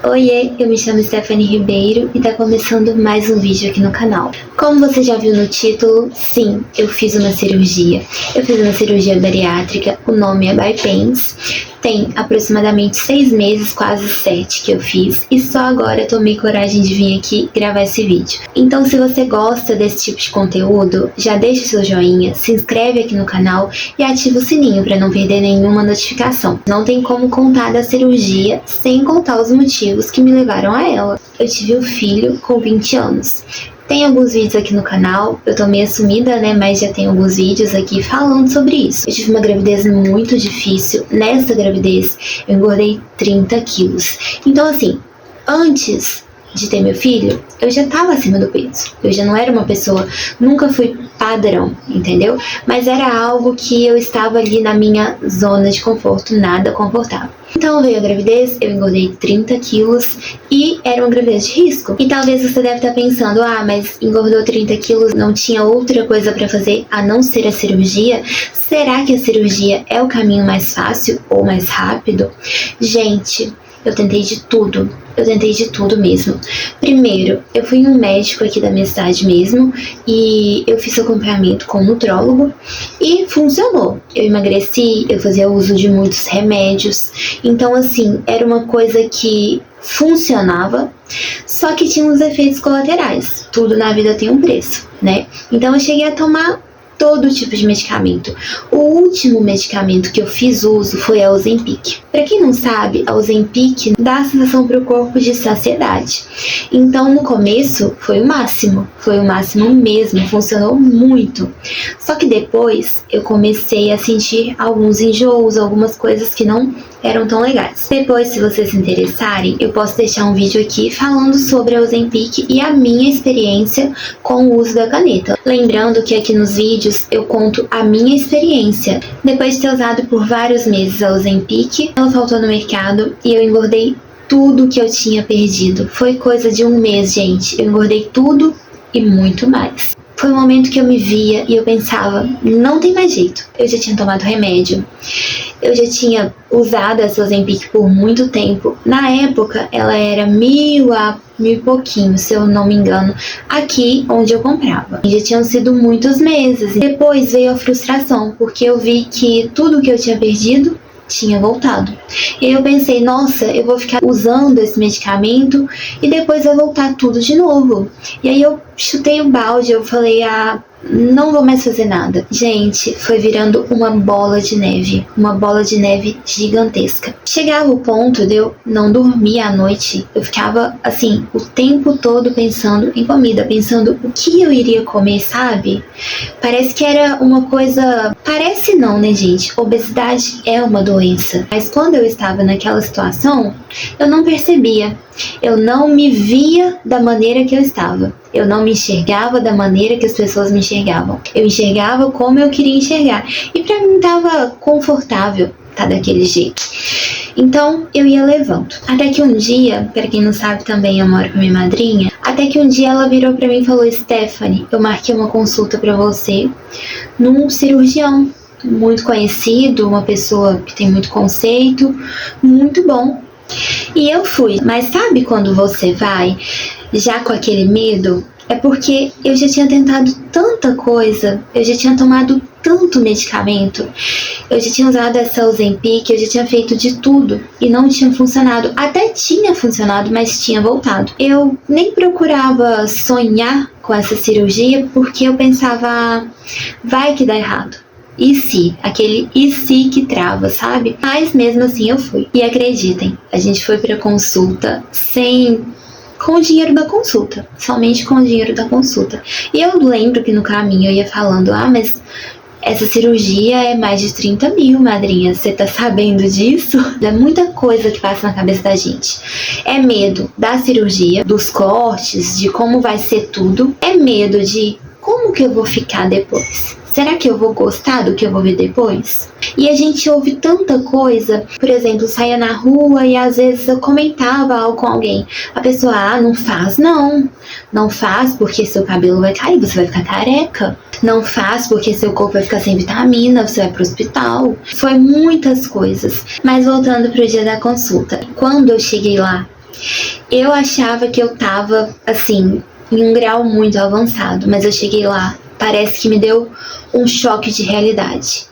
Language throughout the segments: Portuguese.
Oiê, eu me chamo Stephanie Ribeiro e tá começando mais um vídeo aqui no canal. Como você já viu no título, sim, eu fiz uma cirurgia. Eu fiz uma cirurgia bariátrica, o nome é Bypass. Tem aproximadamente 6 meses, quase 7 que eu fiz, e só agora eu tomei coragem de vir aqui gravar esse vídeo. Então, se você gosta desse tipo de conteúdo, já deixa o seu joinha, se inscreve aqui no canal e ativa o sininho para não perder nenhuma notificação. Não tem como contar da cirurgia sem contar os motivos que me levaram a ela. Eu tive um filho com 20 anos. Tem alguns vídeos aqui no canal, eu tô meio sumida, né, mas já tem alguns vídeos aqui falando sobre isso. Eu tive uma gravidez muito difícil. Nessa gravidez, eu engordei 30 quilos. Então, assim, antes de ter meu filho, eu já tava acima do peso. Eu já não era uma pessoa, nunca fui padrão, entendeu? Mas era algo que eu estava ali na minha zona de conforto, nada confortável. Então veio a gravidez, eu engordei 30 quilos e era uma gravidez de risco. E talvez você deve estar pensando, mas engordou 30 quilos, não tinha outra coisa para fazer a não ser a cirurgia? Será que a cirurgia é o caminho mais fácil ou mais rápido? Gente, eu tentei de tudo. Eu tentei de tudo mesmo. Primeiro, eu fui em um médico aqui da minha cidade mesmo e eu fiz acompanhamento com um nutrólogo e funcionou. Eu emagreci, eu fazia uso de muitos remédios. Então, assim, era uma coisa que funcionava, só que tinha uns efeitos colaterais. Tudo na vida tem um preço, né? Então, eu cheguei a tomar todo tipo de medicamento. O último medicamento que eu fiz uso foi a Ozempic. Para quem não sabe, a Ozempic dá a sensação para o corpo de saciedade. Então, no começo, foi o máximo mesmo, funcionou muito. Só que depois, eu comecei a sentir alguns enjoos, algumas coisas que não eram tão legais. Depois, se vocês se interessarem, eu posso deixar um vídeo aqui falando sobre a Ozempic e a minha experiência com o uso da caneta. Lembrando que aqui nos vídeos eu conto a minha experiência. Depois de ter usado por vários meses a Ozempic, ela faltou no mercado e eu engordei tudo que eu tinha perdido. Foi coisa de um mês, gente. Eu engordei tudo e muito mais. Foi um momento que eu me via e eu pensava, não tem mais jeito. Eu já tinha tomado remédio. Eu já tinha usado essa Ozempic por muito tempo. Na época, ela era 1.000 a 1.000 e pouquinho, se eu não me engano, aqui onde eu comprava. E já tinham sido muitos meses. Depois veio a frustração, porque eu vi que tudo que eu tinha perdido tinha voltado. E aí eu pensei, nossa, eu vou ficar usando esse medicamento e depois vai voltar tudo de novo. E aí eu chutei o balde, eu falei, não vou mais fazer nada. Gente, foi virando uma bola de neve gigantesca. Chegava o ponto de eu não dormir à noite. Eu ficava, assim, o tempo todo pensando em comida, pensando o que eu iria comer, sabe? Parece que era uma coisa... Parece não, né, gente? Obesidade é uma doença. Mas quando eu estava naquela situação, eu não percebia. Eu não me via da maneira que eu estava. Eu não me enxergava da maneira que as pessoas me enxergavam. Eu enxergava como eu queria enxergar. E pra mim tava confortável tá daquele jeito. Então eu ia levando. Até que um dia, pra quem não sabe também, eu moro com minha madrinha. Até que um dia ela virou pra mim e falou, Stephanie, eu marquei uma consulta pra você num cirurgião muito conhecido, uma pessoa que tem muito conceito, muito bom. E eu fui, mas sabe quando você vai já com aquele medo? É porque eu já tinha tentado tanta coisa, eu já tinha tomado tanto medicamento, eu já tinha usado essa Ozempic, eu já tinha feito de tudo e não tinha funcionado. Até tinha funcionado, mas tinha voltado. Eu nem procurava sonhar com essa cirurgia porque eu pensava, vai que dá errado. E se? Aquele e se que trava, sabe? Mas mesmo assim eu fui. E acreditem, a gente foi pra consulta com o dinheiro da consulta. Somente com o dinheiro da consulta. E eu lembro que no caminho eu ia falando, mas essa cirurgia é mais de 30 mil, madrinha. Você tá sabendo disso? É muita coisa que passa na cabeça da gente. É medo da cirurgia, dos cortes, de como vai ser tudo. É medo de como que eu vou ficar depois. Será que eu vou gostar do que eu vou ver depois? E a gente ouve tanta coisa, por exemplo, saia na rua e às vezes eu comentava algo com alguém. A pessoa, não faz, não. Não faz porque seu cabelo vai cair, você vai ficar careca. Não faz porque seu corpo vai ficar sem vitamina, você vai pro hospital. Foi muitas coisas. Mas voltando pro dia da consulta. Quando eu cheguei lá, Eu achava que eu tava, assim, em um grau muito avançado, mas eu cheguei lá, parece que me deu um choque de realidade.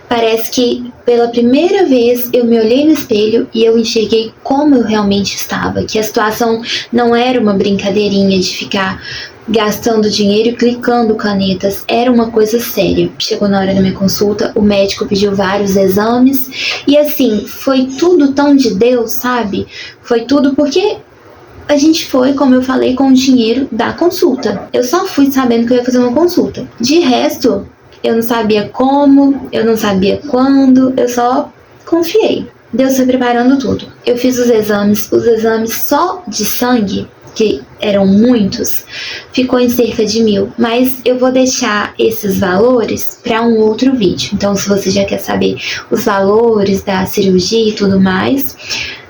Parece que pela primeira vez eu me olhei no espelho e eu enxerguei como eu realmente estava, que a situação não era uma brincadeirinha de ficar gastando dinheiro e clicando canetas, era uma coisa séria. Chegou na hora da minha consulta, o médico pediu vários exames e assim, foi tudo tão de Deus, sabe? Foi tudo porque a gente foi, como eu falei, com o dinheiro da consulta. Eu só fui sabendo que eu ia fazer uma consulta. De resto, eu não sabia como, eu não sabia quando, eu só confiei. Deus foi preparando tudo. Eu fiz os exames só de sangue, que eram muitos, ficou em cerca de 1.000. Mas eu vou deixar esses valores para um outro vídeo. Então, se você já quer saber os valores da cirurgia e tudo mais,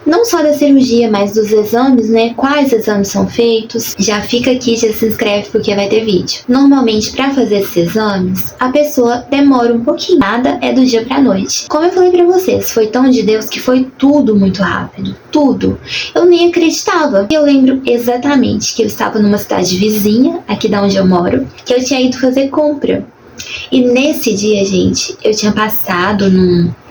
não só da cirurgia, mas dos exames, né? Quais exames são feitos? Já fica aqui, já se inscreve porque vai ter vídeo. Normalmente, para fazer esses exames, a pessoa demora um pouquinho. Nada é do dia pra noite. Como eu falei pra vocês, foi tão de Deus que foi tudo muito rápido. Tudo. Eu nem acreditava. Eu lembro exatamente que eu estava numa cidade vizinha, aqui da onde eu moro, que eu tinha ido fazer compra. E nesse dia, gente, eu tinha passado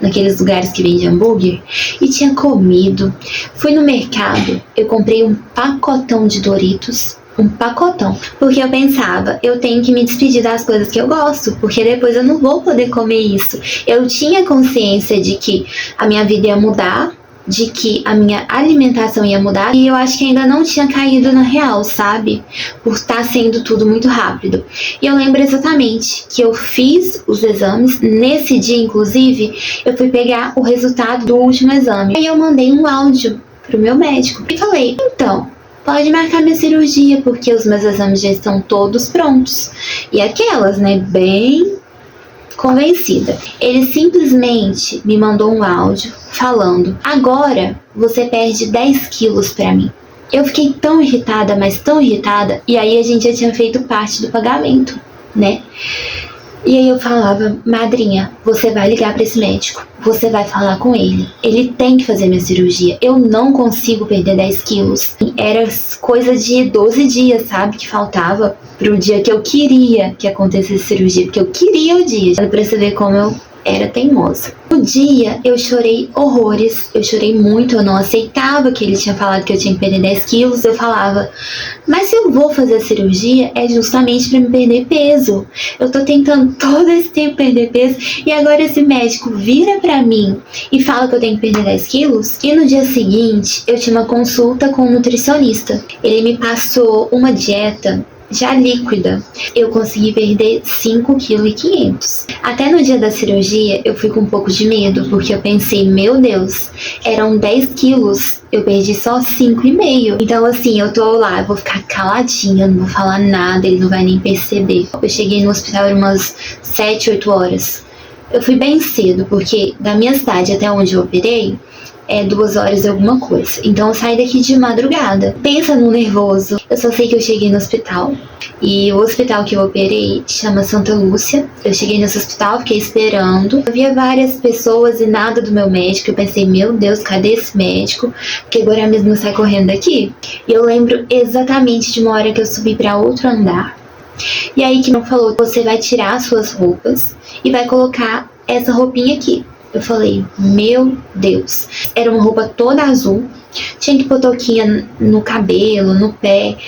naqueles lugares que vende hambúrguer e tinha comido. Fui no mercado, eu comprei um pacotão de Doritos. Um pacotão. Porque eu pensava, eu tenho que me despedir das coisas que eu gosto, porque depois eu não vou poder comer isso. Eu tinha consciência de que a minha vida ia mudar, de que a minha alimentação ia mudar, e eu acho que ainda não tinha caído na real, sabe? Por estar sendo tudo muito rápido. E eu lembro exatamente que eu fiz os exames, nesse dia inclusive, eu fui pegar o resultado do último exame. Aí eu mandei um áudio pro meu médico e falei, então, pode marcar minha cirurgia, porque os meus exames já estão todos prontos. E aquelas, né, bem convencida. Ele simplesmente me mandou um áudio falando, agora você perde 10 quilos pra mim. Eu fiquei tão irritada, mas tão irritada, e aí a gente já tinha feito parte do pagamento, né? E aí eu falava, madrinha, você vai ligar pra esse médico, você vai falar com ele, ele tem que fazer minha cirurgia, eu não consigo perder 10 quilos. Era coisa de 12 dias, sabe, que faltava pro dia que eu queria que acontecesse a cirurgia, porque eu queria o dia, pra você ver como eu era teimosa. No dia eu chorei horrores, eu chorei muito, eu não aceitava que ele tinha falado que eu tinha que perder 10 quilos. Eu falava, mas se eu vou fazer a cirurgia é justamente pra me perder peso. Eu tô tentando todo esse tempo perder peso e agora esse médico vira pra mim e fala que eu tenho que perder 10 quilos. E no dia seguinte eu tinha uma consulta com um nutricionista. Ele me passou uma dieta já líquida. Eu consegui perder 5,5 kg. Até no dia da cirurgia eu fui com um pouco de medo, porque eu pensei, meu Deus, eram 10 quilos, eu perdi só 5,5. Então assim, eu tô lá, eu vou ficar caladinha, não vou falar nada, ele não vai nem perceber. Eu cheguei no hospital umas 7, 8 horas. Eu fui bem cedo, porque da minha cidade até onde eu operei é 2 horas e alguma coisa. Então eu saí daqui de madrugada. Pensa no nervoso. Eu só sei que eu cheguei no hospital. E o hospital que eu operei chama Santa Lúcia. Eu cheguei nesse hospital, fiquei esperando. Havia várias pessoas e nada do meu médico. Eu pensei, meu Deus, cadê esse médico? Porque agora mesmo eu saio correndo daqui. E eu lembro exatamente de uma hora que eu subi para outro andar. E aí que não falou, você vai tirar as suas roupas e vai colocar essa roupinha aqui. Eu falei, meu Deus. Era uma roupa toda azul. Tinha que pôr touquinha no cabelo, no pé.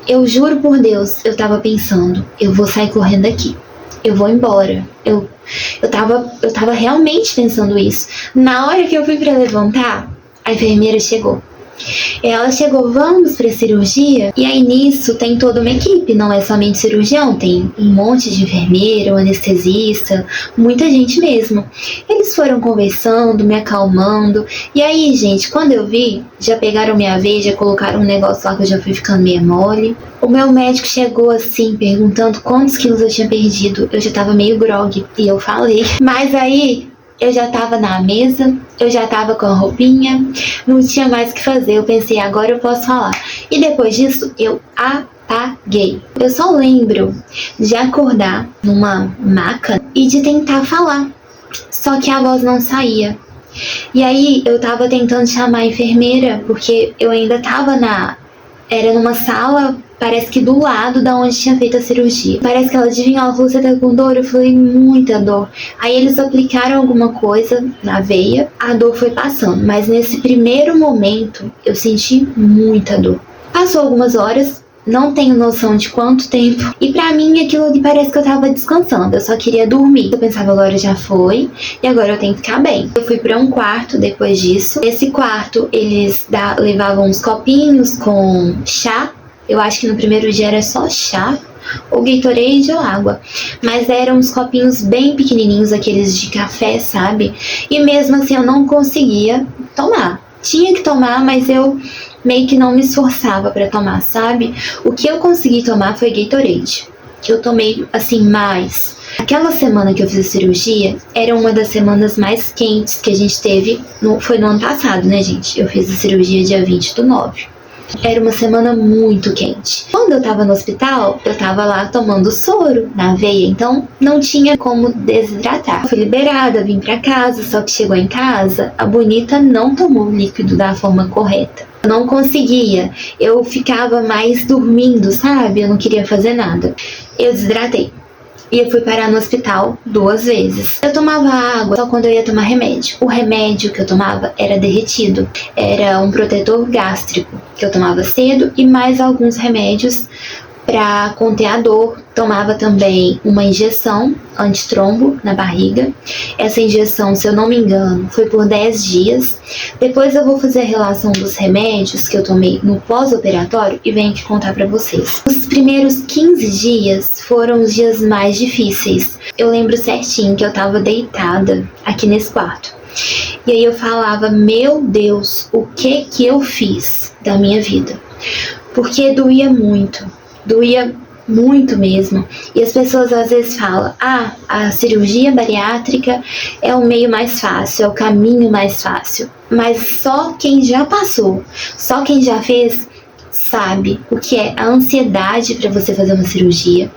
Eu juro por Deus, eu tava pensando, eu vou sair correndo daqui. Eu vou embora. Eu tava realmente pensando isso. Na hora que eu fui pra levantar, a enfermeira chegou. Ela chegou, vamos pra cirurgia? E aí nisso tem toda uma equipe, não é somente cirurgião, tem um monte de enfermeira, um anestesista, muita gente mesmo. Eles foram conversando, me acalmando, e aí, gente, quando eu vi, já pegaram minha vez, já colocaram um negócio lá que eu já fui ficando meio mole. O meu médico chegou assim, perguntando quantos quilos eu tinha perdido. Eu já tava meio grogue, e eu falei. Mas aí eu já tava na mesa, eu já tava com a roupinha, não tinha mais o que fazer. Eu pensei, agora eu posso falar. E depois disso, eu apaguei. Eu só lembro de acordar numa maca e de tentar falar. Só que a voz não saía. E aí eu tava tentando chamar a enfermeira, porque eu ainda tava era numa sala, parece que do lado da onde tinha feito a cirurgia. Parece que ela adivinhou, ela falou, você tá com dor? Eu falei, muita dor. Aí eles aplicaram alguma coisa na veia, a dor foi passando. Mas nesse primeiro momento, eu senti muita dor. Passou algumas horas, não tenho noção de quanto tempo. E pra mim, aquilo ali parece que eu tava descansando. Eu só queria dormir. Eu pensava, agora já foi. E agora eu tenho que ficar bem. Eu fui pra um quarto depois disso. Nesse quarto, eles levavam uns copinhos com chá. Eu acho que no primeiro dia era só chá. Ou Gatorade ou água. Mas eram uns copinhos bem pequenininhos, aqueles de café, sabe? E mesmo assim, eu não conseguia tomar. Tinha que tomar, mas eu meio que não me esforçava pra tomar, sabe? O que eu consegui tomar foi Gatorade, que eu tomei, assim, mais. Aquela semana que eu fiz a cirurgia, era uma das semanas mais quentes que a gente teve, foi no ano passado, né, gente? Eu fiz a cirurgia dia 20/9. Era uma semana muito quente. Quando eu tava no hospital, eu tava lá tomando soro na veia, então não tinha como desidratar. Eu fui liberada, vim pra casa, só que chegou em casa, a bonita não tomou o líquido da forma correta. Eu não conseguia, eu ficava mais dormindo, sabe? Eu não queria fazer nada. Eu desidratei. E eu fui parar no hospital 2 vezes. Eu tomava água só quando eu ia tomar remédio. O remédio que eu tomava era derretido. Era um protetor gástrico que eu tomava cedo e mais alguns remédios para conter a dor. Tomava também uma injeção antitrombo na barriga. Essa injeção, se eu não me engano, foi por 10 dias. Depois eu vou fazer a relação dos remédios que eu tomei no pós-operatório e venho aqui contar para vocês. Os primeiros 15 dias foram os dias mais difíceis. Eu lembro certinho que eu tava deitada aqui nesse quarto. E aí eu falava, meu Deus, o que eu fiz da minha vida? Porque doía muito. Doía muito mesmo. E as pessoas às vezes falam, a cirurgia bariátrica é o meio mais fácil, é o caminho mais fácil. Mas só quem já passou, só quem já fez, sabe o que é a ansiedade para você fazer uma cirurgia,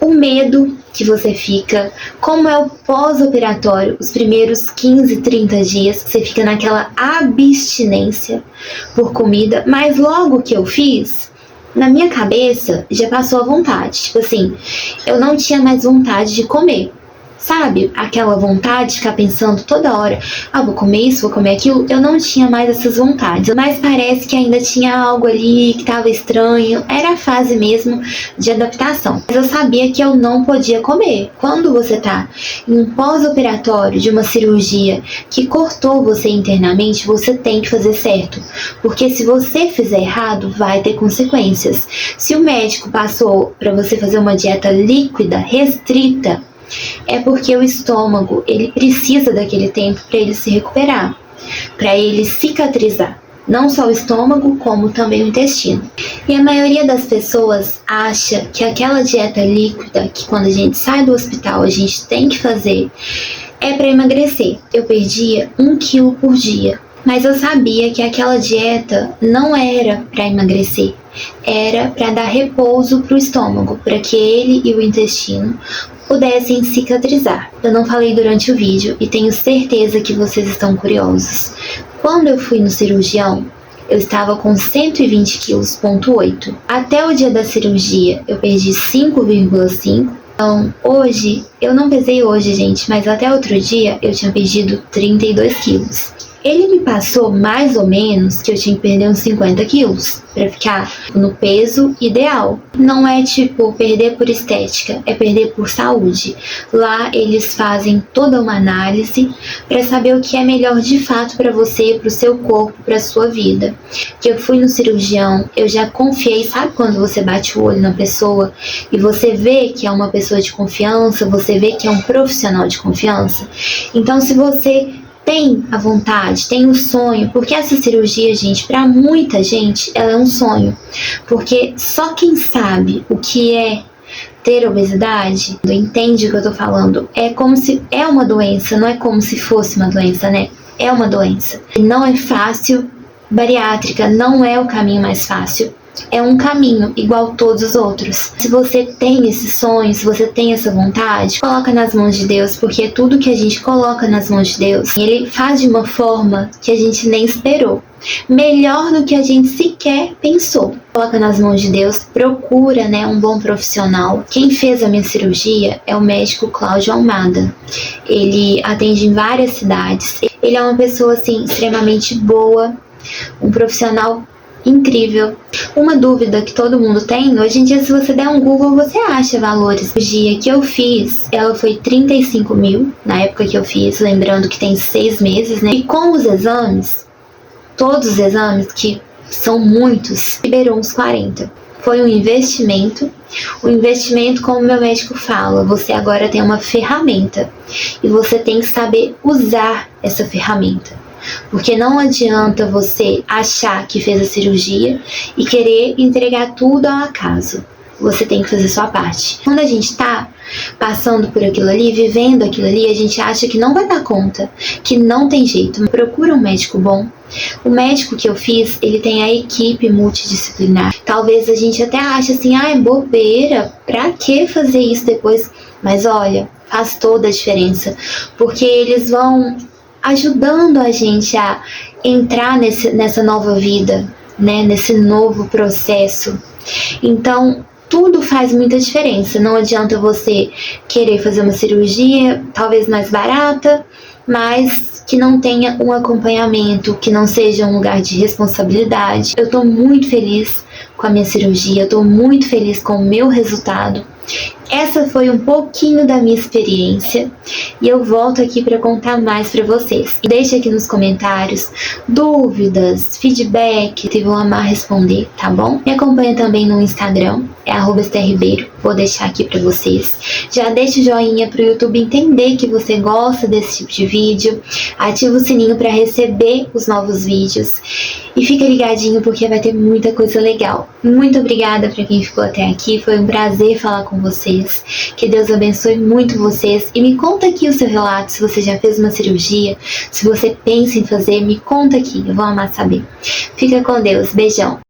o medo que você fica, como é o pós-operatório, os primeiros 15, 30 dias, você fica naquela abstinência por comida. Mas logo que eu fiz, na minha cabeça já passou a vontade. Tipo assim, eu não tinha mais vontade de comer. Sabe? Aquela vontade de ficar pensando toda hora, vou comer isso, vou comer aquilo. Eu não tinha mais essas vontades. Mas parece que ainda tinha algo ali que estava estranho. Era a fase mesmo de adaptação. Mas eu sabia que eu não podia comer. Quando você tá em um pós-operatório de uma cirurgia que cortou você internamente, você tem que fazer certo. Porque se você fizer errado, vai ter consequências. Se o médico passou para você fazer uma dieta líquida, restrita, é porque o estômago, ele precisa daquele tempo para ele se recuperar, para ele cicatrizar. Não só o estômago, como também o intestino. E a maioria das pessoas acha que aquela dieta líquida, que quando a gente sai do hospital a gente tem que fazer, é para emagrecer. Eu perdia 1 quilo por dia. Mas eu sabia que aquela dieta não era para emagrecer. Era para dar repouso para o estômago, para que ele e o intestino pudessem cicatrizar. Eu não falei durante o vídeo e tenho certeza que vocês estão curiosos. Quando eu fui no cirurgião, eu estava com 120 quilos,8. Até o dia da cirurgia, eu perdi 5,5. Então, hoje, eu não pesei hoje, gente, mas até outro dia eu tinha perdido 32 quilos. Ele me passou mais ou menos que eu tinha que perder uns 50 quilos para ficar no peso ideal. Não é tipo perder por estética, é perder por saúde. Lá eles fazem toda uma análise para saber o que é melhor de fato para você, para o seu corpo, para a sua vida. Que eu fui no cirurgião, eu já confiei, sabe quando você bate o olho na pessoa e você vê que é uma pessoa de confiança, você vê que é um profissional de confiança? Então, se você tem a vontade, tem o sonho, porque essa cirurgia, gente, para muita gente, ela é um sonho, porque só quem sabe o que é ter obesidade entende o que eu tô falando. É como se é uma doença, não é como se fosse uma doença, né? É uma doença. Não é fácil, Bariátrica não é o caminho mais fácil. É um caminho igual todos os outros. Se você tem esse sonho, se você tem essa vontade, coloca nas mãos de Deus, porque tudo que a gente coloca nas mãos de Deus, Ele faz de uma forma que a gente nem esperou. Melhor do que a gente sequer pensou. Coloca nas mãos de Deus, procura, um bom profissional. Quem fez a minha cirurgia é o médico Cláudio Almada. Ele atende em várias cidades. Ele é uma pessoa, extremamente boa, um profissional incrível. Uma dúvida que todo mundo tem, hoje em dia, se você der um Google, você acha valores. O dia que eu fiz, ela foi 35 mil, na época que eu fiz, lembrando que tem 6 meses, E com os exames, todos os exames, que são muitos, liberou uns 40. Foi um investimento. O investimento, como meu médico fala, você agora tem uma ferramenta e você tem que saber usar essa ferramenta. Porque não adianta você achar que fez a cirurgia e querer entregar tudo ao acaso. Você tem que fazer sua parte. Quando a gente tá passando por aquilo ali, vivendo aquilo ali, a gente acha que não vai dar conta, que não tem jeito. Procura um médico bom. O médico que eu fiz, ele tem a equipe multidisciplinar. Talvez a gente até ache é bobeira, pra que fazer isso depois? Mas olha, faz toda a diferença, porque eles vão ajudando a gente a entrar nessa nova vida, nesse novo processo. Então, tudo faz muita diferença. Não adianta você querer fazer uma cirurgia, talvez mais barata, mas que não tenha um acompanhamento, que não seja um lugar de responsabilidade. Eu tô muito feliz com a minha cirurgia, eu tô muito feliz com o meu resultado. Essa foi um pouquinho da minha experiência e eu volto aqui para contar mais para vocês. E deixe aqui nos comentários dúvidas, feedback, que eu vou amar responder, tá bom? Me acompanha também no Instagram, é @estherribeiro, vou deixar aqui para vocês. Já deixa o joinha pro YouTube entender que você gosta desse tipo de vídeo, ativa o sininho para receber os novos vídeos e fica ligadinho porque vai ter muita coisa legal. Muito obrigada para quem ficou até aqui, foi um prazer falar com vocês. Que Deus abençoe muito vocês e me conta aqui o seu relato, se você já fez uma cirurgia, se você pensa em fazer, me conta aqui, eu vou amar saber. Fica com Deus, beijão!